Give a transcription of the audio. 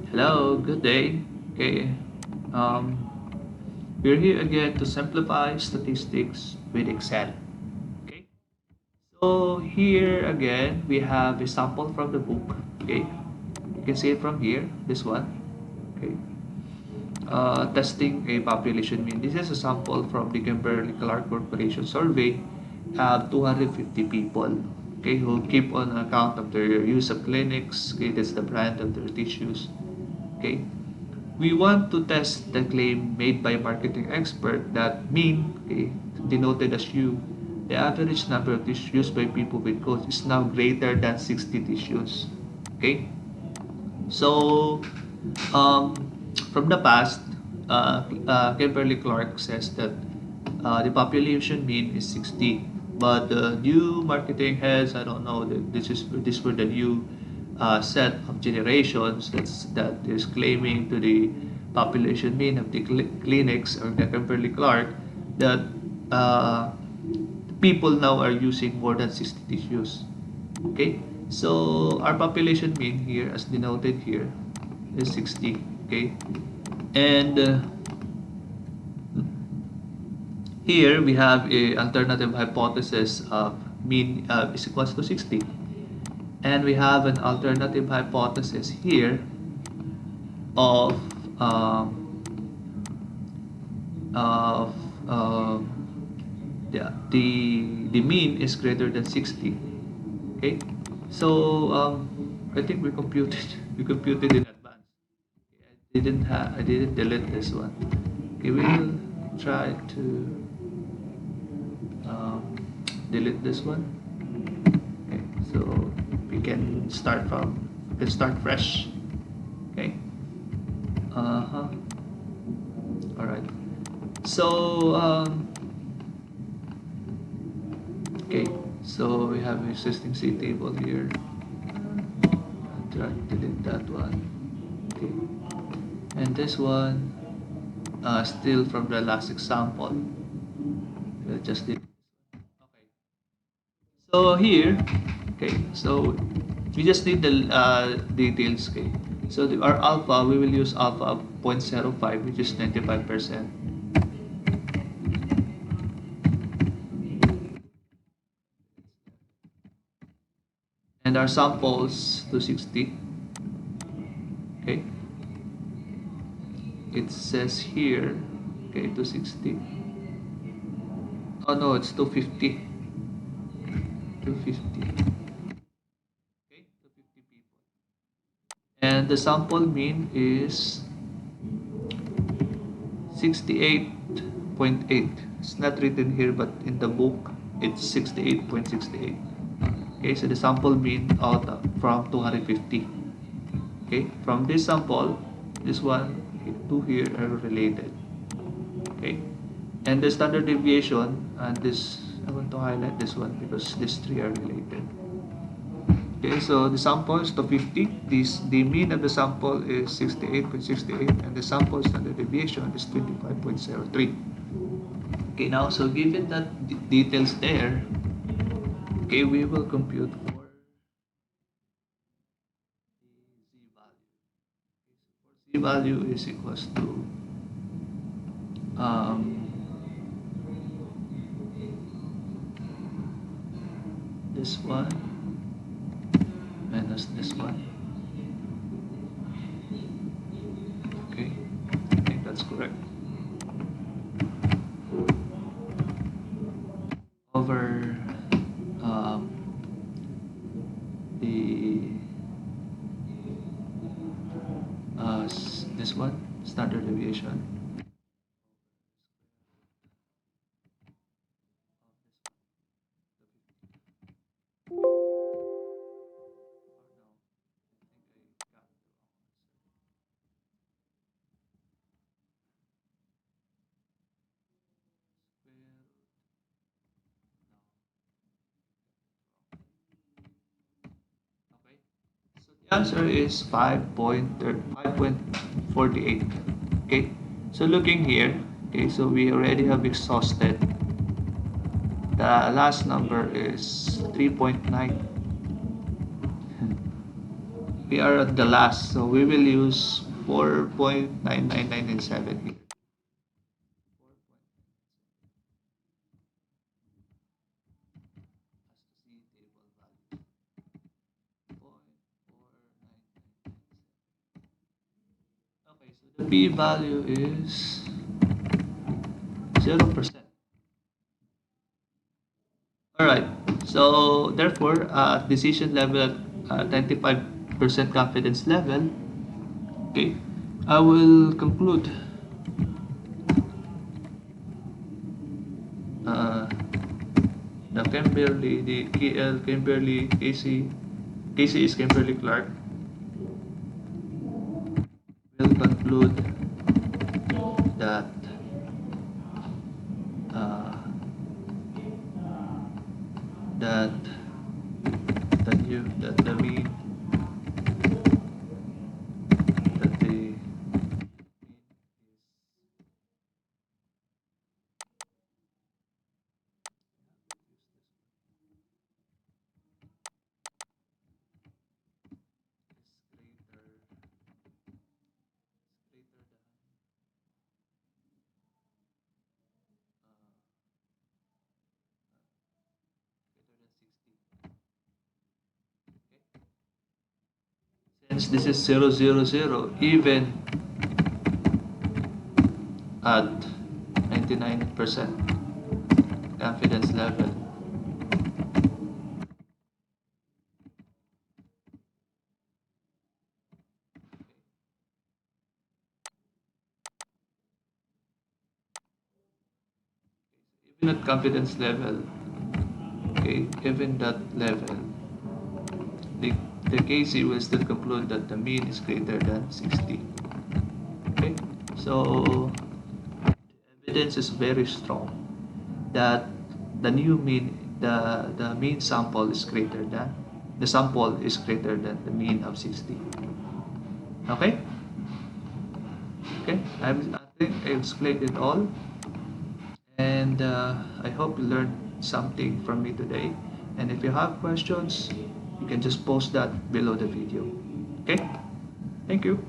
Hello, good day. Okay, um, we're here again to simplify statistics with Excel. Okay, so here again we have a sample from the book. Okay, you can see it from here. This one. Okay, testing a population mean. This is a sample from the Kimberly Clark Corporation survey. 250 people. Okay, who keep on account of their use of clinics. Okay, that's the brand of their tissues. Okay, we want to test the claim made by a marketing expert that mean, okay, denoted as U, the average number of tissues used by people with colds is now greater than 60 tissues. Okay? So, um, from the past, Kimberly Clark says that the population mean is 60. But the new marketing heads, I don't know, this for the new set of generations that is claiming to the population mean of the clinics or the Kimberly Clark that uh, people now are using more than 60 tissues. Okay, so our population mean here, as denoted here, is 60. Okay, and here we have a alternative hypothesis of mean is equals to 60, and we have an alternative hypothesis here of um, of yeah, the mean is greater than 60. Okay, so I think we computed we computed in advance. I didn't delete this one. Okay, we will try to um, delete this one. Okay, so we can start fresh. Okay. Uh-huh. All right. So okay, so we have existing C table here. I'll try to delete that one. Okay, and this one still from the last example. We'll just delete. Okay. So here, okay, so we just need the details. Okay, so our alpha, we will use alpha of 0.05, which is 95%. And our samples to 60. Okay, it says here, okay, to 60. Oh no, it's 250. 250. Okay, 250 people. And the sample mean is 68.8. It's not written here, but in the book, it's 68.68. Okay, so the sample mean out from 250. Okay, from this sample, this one to here are related. Okay, and the standard deviation, and this, I want to highlight this one because these three are related. Okay, so the sample is 250. The mean of the sample is 68.68, and the sample standard deviation is 25.03. Okay, now so given that details there, okay, we will compute for the z value. Okay, so for z value is equals to um, this one minus this one. Okay, I think that's correct. Over um, the this one standard deviation. Okay. So the answer is 5.48. Okay. So looking here, okay, so we already have exhausted. The last number is 3.9. we are at the last, so we will use 4.99997 here. Okay, so the p value is 0%. Alright, so therefore, decision level at 95% confidence level, okay, I will conclude uh, the Kimberly, the KL, Kimberly, KC is Kimberly Clark, will conclude that uh, that that the mean that the since this is 000, even at 99% confidence level, even at confidence level, okay, even that level, the, the KC will still conclude that the mean is greater than 60. Okay, so the evidence is very strong that the new mean, the mean sample is greater than, the sample is greater than the mean of 60. Okay, okay, I think I explained it all, and I hope you learned something from me today. And if you have questions, you can just post that below the video. Okay, thank you.